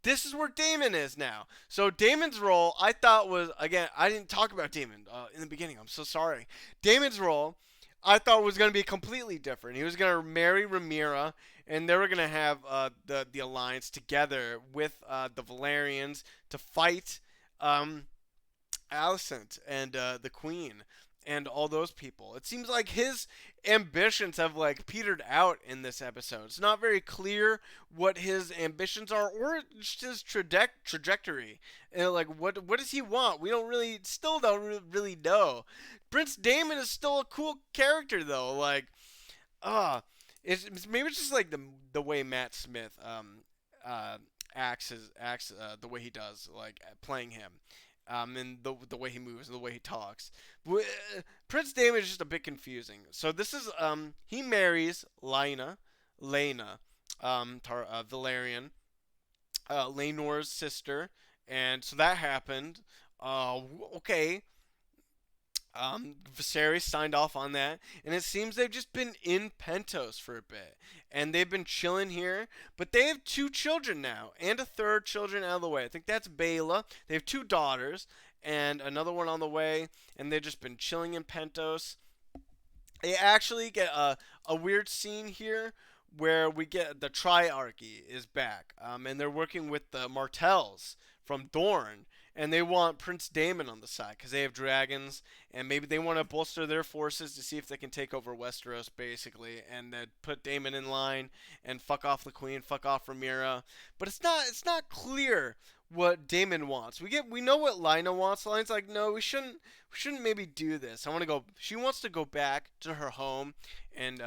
this is where Damon is now. So Damon's role, I thought was, again, I didn't talk about Damon in the beginning. I'm so sorry. Damon's role, I thought was going to be completely different. He was going to marry Rhaenyra, and they were going to have the alliance together with the Valerians to fight Alicent and the Queen and all those people. It seems like his ambitions have like petered out in this episode. It's not very clear what his ambitions are or just his trajectory. And like what does he want? We don't really still don't really know. Prince Daemon is still a cool character though. Like uh maybe it's just like the way Matt Smith acts the way he does like playing him and the way he moves, the way he talks. Prince Daemon is just a bit confusing. So this is he marries Lena, Valerian, Laenor's sister, and so that happened. Okay, Viserys signed off on that, and it seems they've just been in Pentos for a bit, and they've been chilling here. But they have two children now, and a third children out of the way. I think that's Baela. They have two daughters, and another one on the way, and they've just been chilling in Pentos. They actually get a weird scene here where we get the Triarchy is back, and they're working with the Martells from Dorne, and they want Prince Daemon on the side because they have dragons, and maybe they want to bolster their forces to see if they can take over Westeros, basically, and then put Daemon in line and fuck off the Queen, fuck off Rhaenyra. But it's not clear what Daemon wants. We know what Lina wants. Lina's like, no, we shouldn't maybe do this. I want to go. She wants to go back to her home, and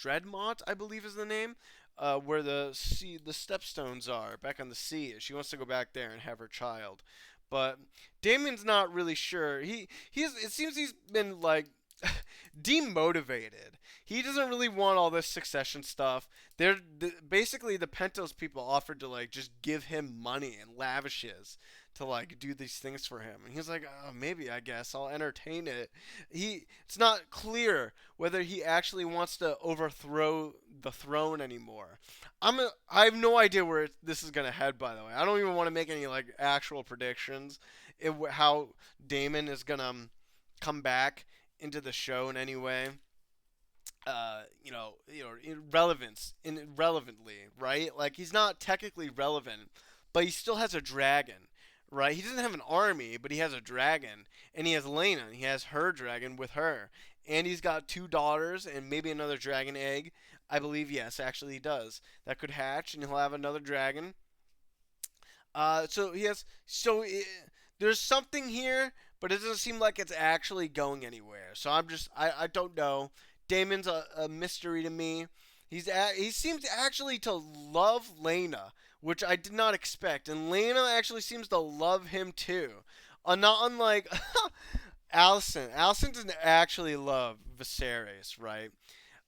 Dreadmont, I believe is the name, where the stepstones are back on the sea. She wants to go back there and have her child. But Damon's not really sure. It seems he's been like demotivated. He doesn't really want all this succession stuff. Basically the Pentos people offered to like just give him money and lavishes to like do these things for him, and he's like, oh, maybe I guess I'll entertain it. It's not clear whether he actually wants to overthrow the throne anymore. I have no idea where this is gonna head. By the way, I don't even want to make any like actual predictions. How Daemon is gonna come back into the show in any way. Irrelevantly, right? Like he's not technically relevant, but he still has a dragon, right? He doesn't have an army, but he has a dragon, and he has Lena, and he has her dragon with her, and he's got two daughters and maybe another dragon egg. I believe yes, actually he does. That could hatch, and he'll have another dragon. So he has there's something here, but it doesn't seem like it's actually going anywhere. So I don't know. Damon's a mystery to me. He seems actually to love Lena, which I did not expect, and Lena actually seems to love him too. Not unlike Alicent. Alicent doesn't actually love Viserys, right?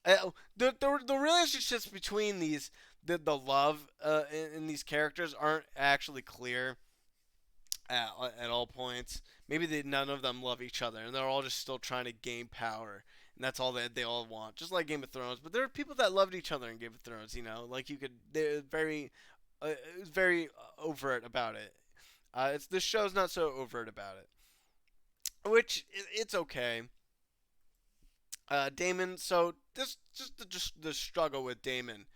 The relationships between the love in these characters aren't actually clear at all points. Maybe none of them love each other, and they're all just still trying to gain power, and that's all that they all want. Just like Game of Thrones, but there are people that loved each other in Game of Thrones. Like they're very overt about it. This show's not so overt about it, which it's okay. Daemon. So this just the struggle with Daemon.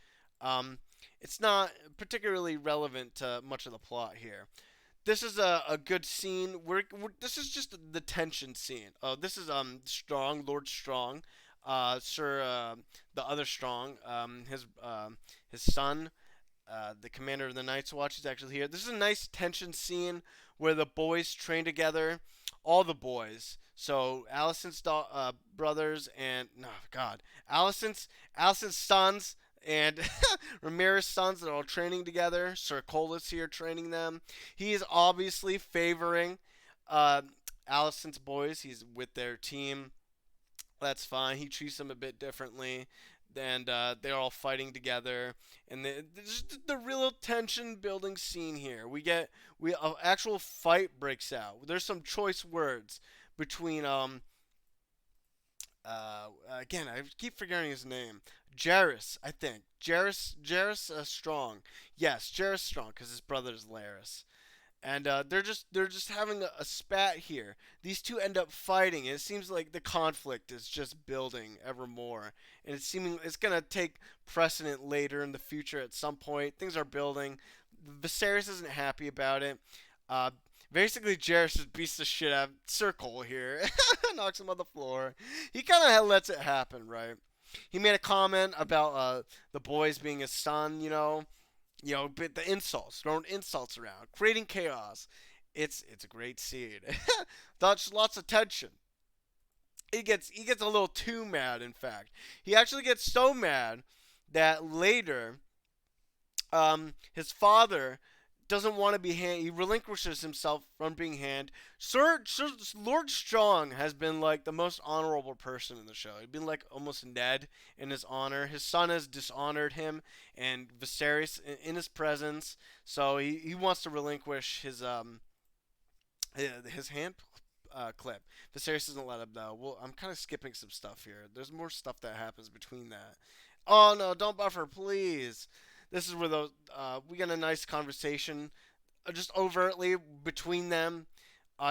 Um, it's not particularly relevant to much of the plot here. This is a good scene. This is just the tension scene. This is Strong, Lord Strong, Sir the other Strong, his son, the commander of the Night's Watch is actually here. This is a nice tension scene where the boys train together, all the boys. So Alicent's brothers and no God, Alicent's sons and Ramirez's sons are all training together. Sir Cole's here training them. He is obviously favoring uh, Alicent's boys. He's with their team. That's fine. He treats them a bit differently. And they're all fighting together. And there's the real tension building scene here. We an actual fight breaks out. There's some choice words between again, I keep forgetting his name. Jairus, I think. Jairus Strong. Yes, Jairus Strong, because his brother is Laris. And they're just having a spat here. These two end up fighting, and it seems like the conflict is just building ever more. And it's gonna take precedent later in the future at some point. Things are building. Viserys isn't happy about it. Uh, Basically, Jairus just beats the shit out of Sir Cole here, knocks him on the floor. He kind of lets it happen, right? He made a comment about the boys being his son, but the insults, throwing insults around, creating chaos. It's a great scene. That's lots of tension. He gets a little too mad. In fact, he actually gets so mad that later, his father doesn't want to be hand. He relinquishes himself from being hand. Sir Lord Strong has been like the most honorable person in the show. He's been like almost Ned in his honor. His son has dishonored him and Viserys in his presence. So he wants to relinquish his hand clip. Viserys doesn't let him know. Well, I'm kind of skipping some stuff here. There's more stuff that happens between that. Oh no! Don't buffer, please. This is where we get a nice conversation, just overtly between them.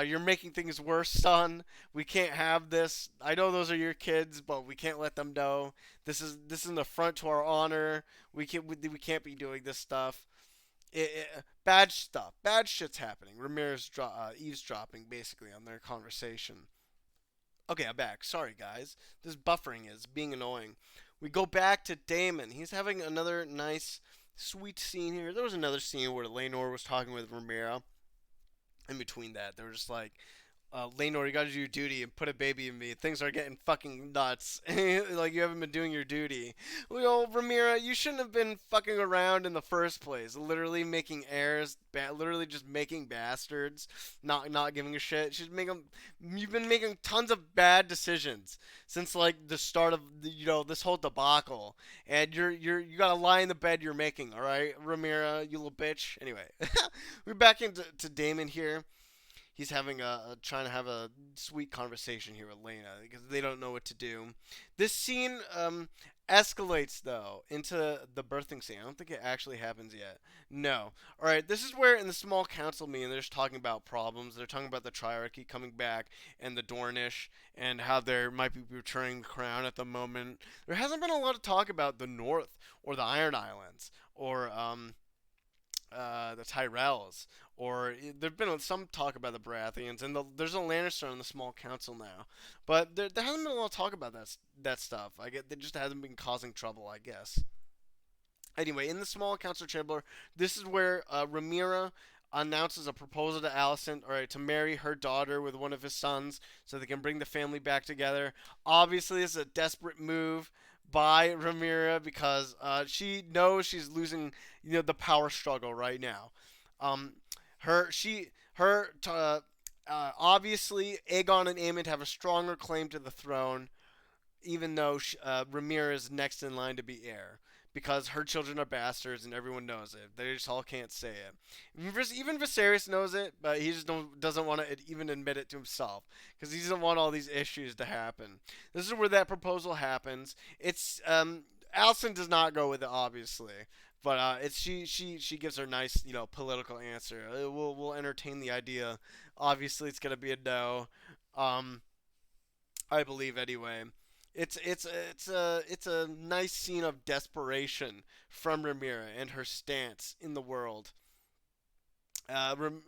You're making things worse, son. We can't have this. I know those are your kids, but we can't let them know. This is an affront to our honor. We can't be doing this stuff. Bad stuff. Bad shit's happening. Ramirez eavesdropping basically on their conversation. Okay, I'm back. Sorry, guys. This buffering is being annoying. We go back to Damon. He's having another nice, sweet scene here. There was another scene where Lenore was talking with Ramira. In between that, they were just like, Lenore, you gotta do your duty and put a baby in me. Things are getting fucking nuts. Like, you haven't been doing your duty. Well, Ramira, you shouldn't have been fucking around in the first place. Literally making heirs, literally just making bastards, not giving a shit. You've been making tons of bad decisions since, like, the start of, this whole debacle. And you gotta lie in the bed you're making, alright, Ramira, you little bitch? Anyway, we're back into Damon here. He's trying to have a sweet conversation here with Lena because they don't know what to do. This scene escalates though into the birthing scene. I don't think it actually happens yet. No. All right. This is where in the small council meeting they're just talking about problems. They're talking about the triarchy coming back and the Dornish and how they might be betraying the crown at the moment. There hasn't been a lot of talk about the North or the Iron Islands or the Tyrells, or there's been some talk about the Baratheons, and there's a Lannister on the small council now, but there hasn't been a lot of talk about that stuff. I get it just hasn't been causing trouble, I guess. Anyway, in the small council chamber, this is where Rhaenyra announces a proposal to Alicent, all right, to marry her daughter with one of his sons, so they can bring the family back together. Obviously, it's a desperate move by Rhaenyra because she knows she's losing, the power struggle right now. Um, her she her Obviously Aegon and Aemond have a stronger claim to the throne, even though Rhaenyra is next in line to be heir. Because her children are bastards and everyone knows it. They just all can't say it. Even Viserys knows it, but he just doesn't want to even admit it to himself. Because he doesn't want all these issues to happen. This is where that proposal happens. Alicent does not go with it, obviously. But she gives her nice, political answer. We'll entertain the idea. Obviously, it's gonna be a no. Um, I believe anyway. It's a nice scene of desperation from Rhaenyra and her stance in the world. And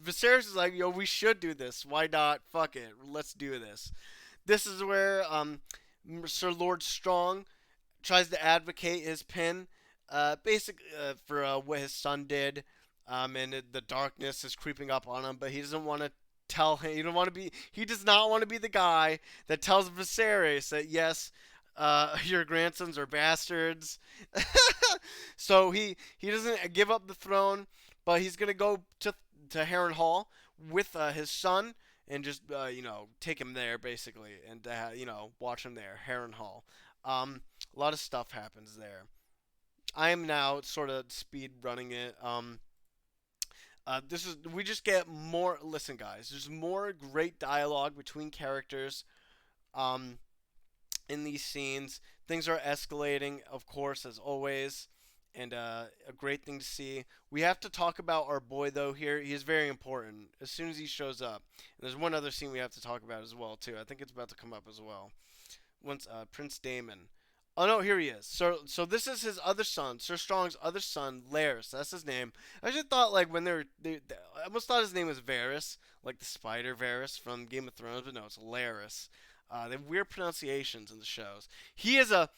Viserys is like, yo, we should do this. Why not? Fuck it, let's do this. This is where Sir Lord Strong tries to advocate his pin, for what his son did, and the darkness is creeping up on him, but he doesn't want to tell him. He does not want to be the guy that tells Viserys that yes, your grandsons are bastards. So he doesn't give up the throne, but he's gonna go to Harrenhal with his son and just take him there basically and watch him there, Harrenhal. A lot of stuff happens there. I am now sort of speed running it. This is We just get more. Listen, guys, there's more great dialogue between characters. Um, in these scenes. Things are escalating, of course, as always, and a great thing to see. We have to talk about our boy though here. He is very important as soon as he shows up. And there's one other scene we have to talk about as well too. I think it's about to come up as well. Once Prince Damon. Oh no, here he is. So this is his other son, Sir Strong's other son, Laris. That's his name. I just thought like when I almost thought his name was Varys, like the spider Varys from Game of Thrones, but no, it's Laris. They have weird pronunciations in the shows. He is a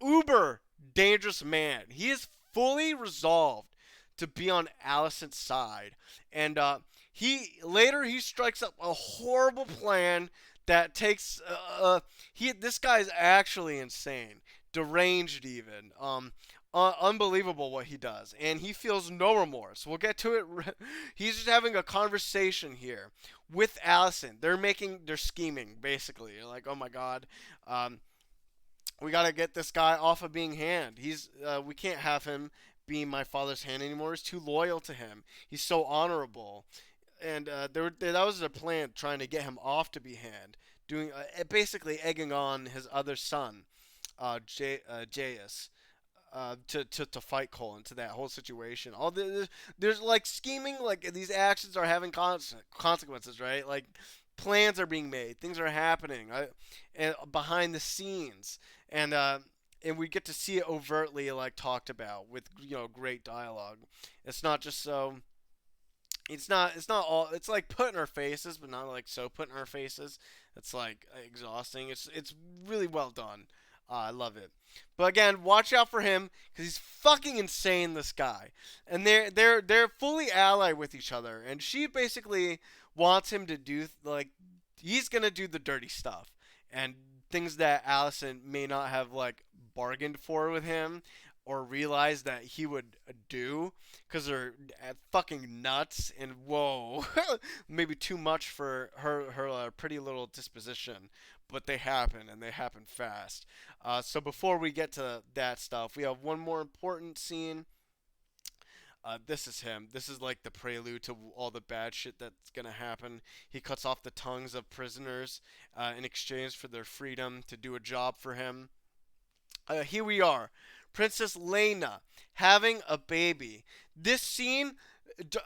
uber dangerous man. He is fully resolved to be on Alicent's side, and he strikes up a horrible plan that takes he this guy is actually insane, deranged even. Unbelievable what he does, and he feels no remorse. We'll get to it. He's just having a conversation here with Alicent. They're scheming basically. You're like, oh my god, um, we gotta get this guy off of being Hand. We can't have him being my father's hand anymore. He's too loyal to him. He's so honorable, and that was their plan, trying to get him off to be Hand, doing basically egging on his other son, Jaehaerys, to fight Cole into that whole situation. There's like scheming, like these actions are having consequences, right? Like plans are being made, things are happening, and behind the scenes, and and we get to see it overtly like talked about with great dialogue. It's not just so. It's not all. It's like put in our faces, but not like so put in our faces. It's like exhausting. It's really well done. I love it. But again, watch out for him because he's fucking insane. This guy, and they're fully allied with each other. And she basically wants him to do like he's gonna do the dirty stuff and things that Allison may not have like bargained for with him or realized that he would do because they're fucking nuts and whoa, maybe too much for her pretty little disposition, but they happen and they happen fast. So before we get to that stuff, we have one more important scene. This is him. This is like the prelude to all the bad shit that's gonna happen. He cuts off the tongues of prisoners in exchange for their freedom to do a job for him. Here we are, Princess Lena having a baby. This scene,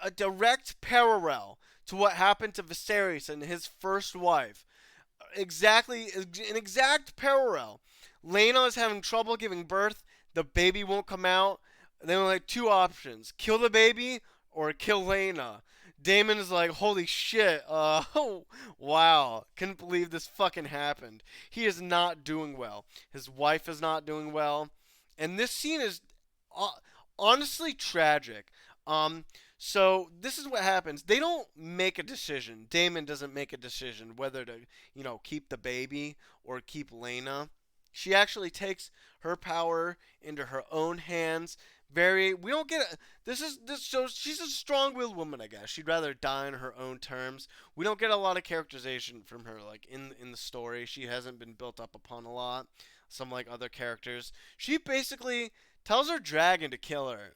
a direct parallel to what happened to Viserys and his first wife. Exactly, an exact parallel. Lena is having trouble giving birth. The baby won't come out. Then like two options: kill the baby or kill Lena. Damon is like, holy shit, oh, wow, couldn't believe this fucking happened. He is not doing well. His wife is not doing well. And this scene is uh, honestly tragic. Um, so this is what happens. They don't make a decision. Damon doesn't make a decision whether to, keep the baby or keep Lena. She actually takes her power into her own hands. We don't get this shows she's a strong-willed woman, I guess. She'd rather die on her own terms. We don't get a lot of characterization from her like in the story. She hasn't been built up upon a lot. Some like other characters. She basically tells her dragon to kill her.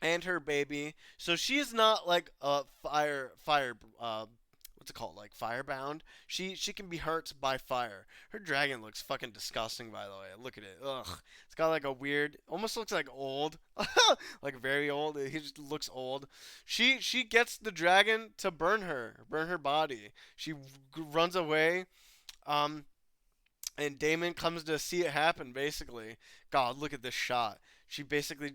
And her baby. So she is not like a fire what's it called? Like firebound. She can be hurt by fire. Her dragon looks fucking disgusting by the way. Look at it. Ugh. It's got like a weird almost looks like old. Like very old. He just looks old. She gets the dragon to burn her body. She runs away. Um and Damon comes to see it happen basically. God, look at this shot. She basically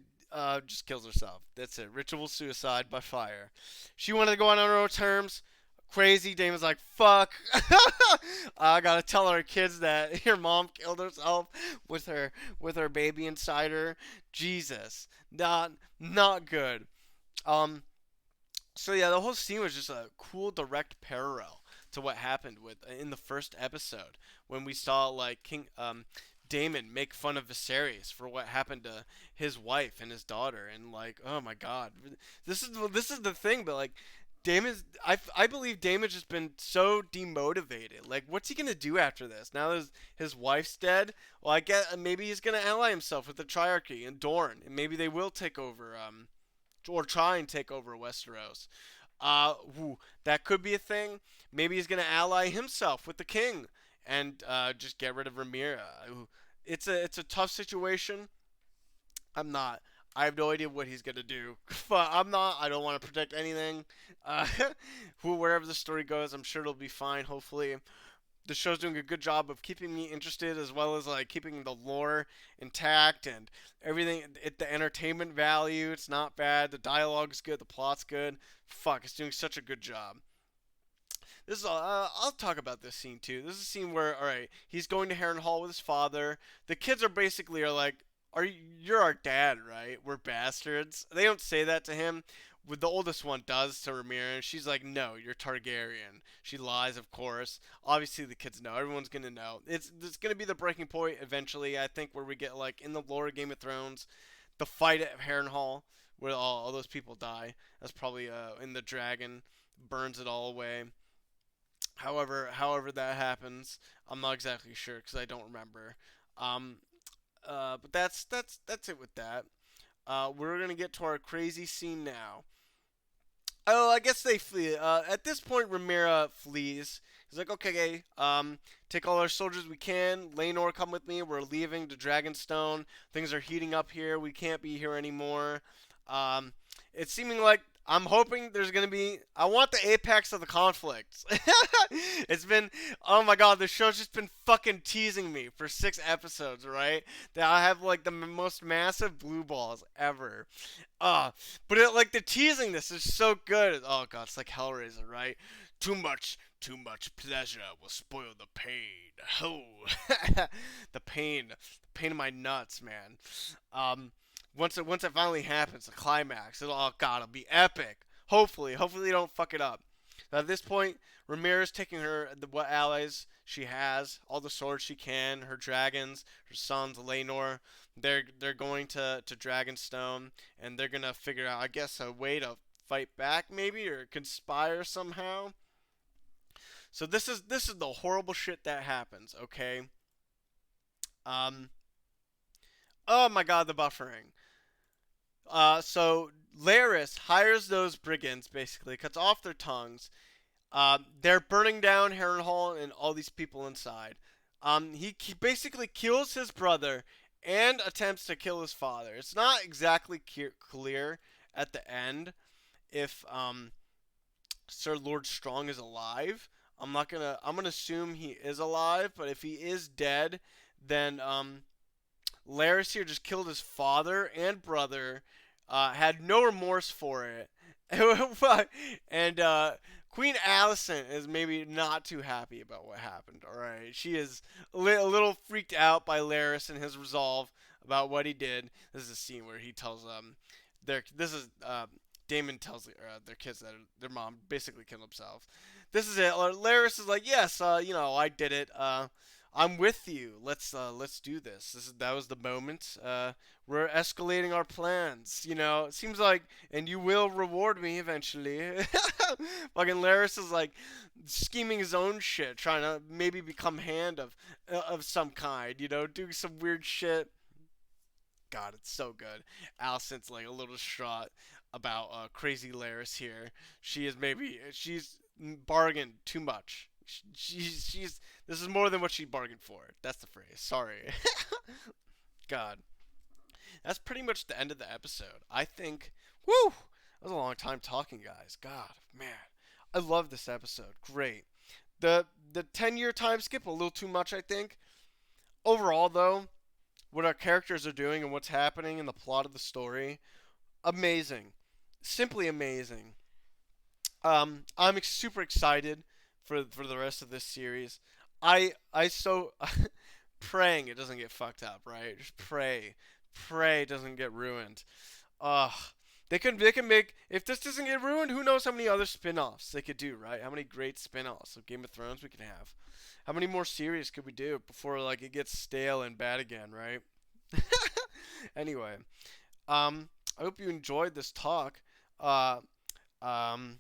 just kills herself. That's it. Ritual suicide by fire. She wanted to go on her own terms. Crazy. Damon's like, fuck. I gotta tell our kids that your mom killed herself with her baby inside her. Jesus, not good. Um. So yeah, the whole scene was just a cool direct parallel to what happened with in the first episode when we saw like King Damon make fun of Viserys for what happened to his wife and his daughter, and like, oh my God, this is the thing. But like, I believe Damon's just been so demotivated. Like, what's he gonna do after this? Now his wife's dead. Well, I guess maybe he's gonna ally himself with the Triarchy and Dorne, and maybe they will take over or try and take over Westeros. That could be a thing. Maybe he's gonna ally himself with the king and just get rid of Rhaenyra. It's a tough situation. I'm not. I have no idea what he's gonna do. But I'm not. I don't want to predict anything. Uh, wherever the story goes, I'm sure it'll be fine. Hopefully, the show's doing a good job of keeping me interested, as well as like keeping the lore intact and everything. The entertainment value, it's not bad. The dialogue's good. The plot's good. Fuck, it's doing such a good job. This is I'll talk about this scene too. This is a scene where, all right, he's going to Harrenhal with his father. The kids are basically are like, you're our dad, right? We're bastards. They don't say that to him. With the oldest one does to Rhaenyra. She's like, no, you're Targaryen. She lies, of course. Obviously, the kids know. Everyone's gonna know. It's gonna be the breaking point eventually. I think where we get like in the lore of Game of Thrones, the fight at Harrenhal where all those people die. That's probably in the dragon burns it all away. However that happens, I'm not exactly sure because I don't remember. Um, but that's it with that. We're gonna get to our crazy scene now. Oh, I guess they flee. At this point, Rhaenyra flees. He's like, okay, take all our soldiers we can. Laenor, come with me. We're leaving to Dragonstone. Things are heating up here. We can't be here anymore. Um, it's seeming like I'm hoping there's gonna be. I want the apex of the conflict. It's been, oh my god, the show's just been fucking teasing me for 6 episodes, right? That I have like the most massive blue balls ever. Uh, but like the teasing this is so good. Oh god, it's like Hellraiser, right? Too much pleasure will spoil the pain. Oh, the pain of my nuts, man. Um, once it finally happens, the climax, oh god, it'll be epic. Hopefully they don't fuck it up. Now, at this point, Ramirez taking what allies she has, all the swords she can, her dragons, her sons, Laenor. They're going to Dragonstone, and they're gonna figure out, I guess, a way to fight back, maybe, or conspire somehow. So this is the horrible shit that happens. Okay. Um. Oh my god, the buffering. So Laris hires those brigands, basically cuts off their tongues. They're burning down Harrenhal and all these people inside. He basically kills his brother and attempts to kill his father. It's not exactly clear at the end if Sir Lord Strong is alive. I'm gonna assume he is alive, but if he is dead, then Laris here just killed his father and brother, had no remorse for it, and Queen Alicent is maybe not too happy about what happened. All right, she is a little freaked out by Laris and his resolve about what he did. This is a scene where he tells their this is Damon tells their kids that their mom basically killed himself. This is it. Laris is like, yes, I did it. I'm with you. Let's do this. That was the moment. We're escalating our plans. It seems like, and you will reward me eventually. Fucking Laris is like scheming his own shit, trying to maybe become hand of some kind. Doing some weird shit. God, it's so good. Alicent's like a little distraught about crazy Laris here. She's bargained too much. She's this is more than what she bargained for. That's the phrase. Sorry. God, that's pretty much the end of the episode. I think. Woo! That was a long time talking, guys. God, man, I love this episode. Great. The 10-year time skip a little too much, I think. Overall, though, what our characters are doing and what's happening in the plot of the story, amazing. Simply amazing. I'm super excited for the rest of this series. I so praying it doesn't get fucked up, right? Just pray it doesn't get ruined. Ugh. They can make, if this doesn't get ruined, who knows how many other spin-offs they could do, right? How many great spin-offs of Game of Thrones we can have? How many more series could we do before like it gets stale and bad again, right? Anyway, I hope you enjoyed this talk. Uh, um,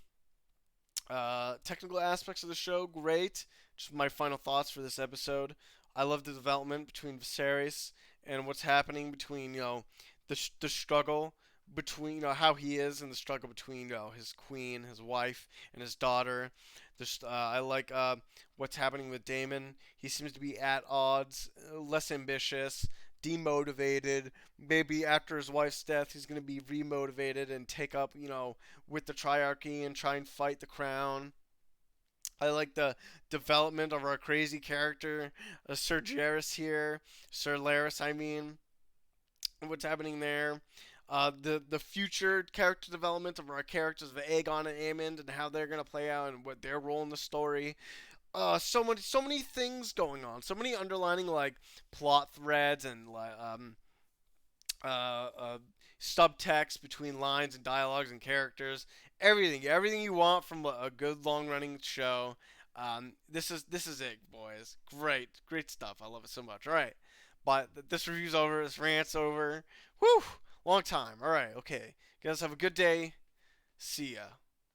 Technical aspects of the show, great. Just my final thoughts for this episode. I love the development between Viserys and what's happening between the struggle between how he is and the struggle between his queen, his wife, and his daughter. I like what's happening with Damon. He seems to be at odds, less ambitious, demotivated. Maybe after his wife's death, he's going to be remotivated and take up with the Triarchy and try and fight the crown. I like the development of our crazy character, Sir Jairus here, Sir Laris, I mean, what's happening there. The future character development of our characters of Aegon and Aemond and how they're gonna play out and what their role in the story. So many things going on. So many underlining like plot threads and uh, uh, subtext between lines and dialogues and characters. Everything you want from a good long running show. This is it, boys. Great stuff. I love it so much. All right, but this review's over. This rant's over. Whew, long time. All right, okay. You guys have a good day. See ya.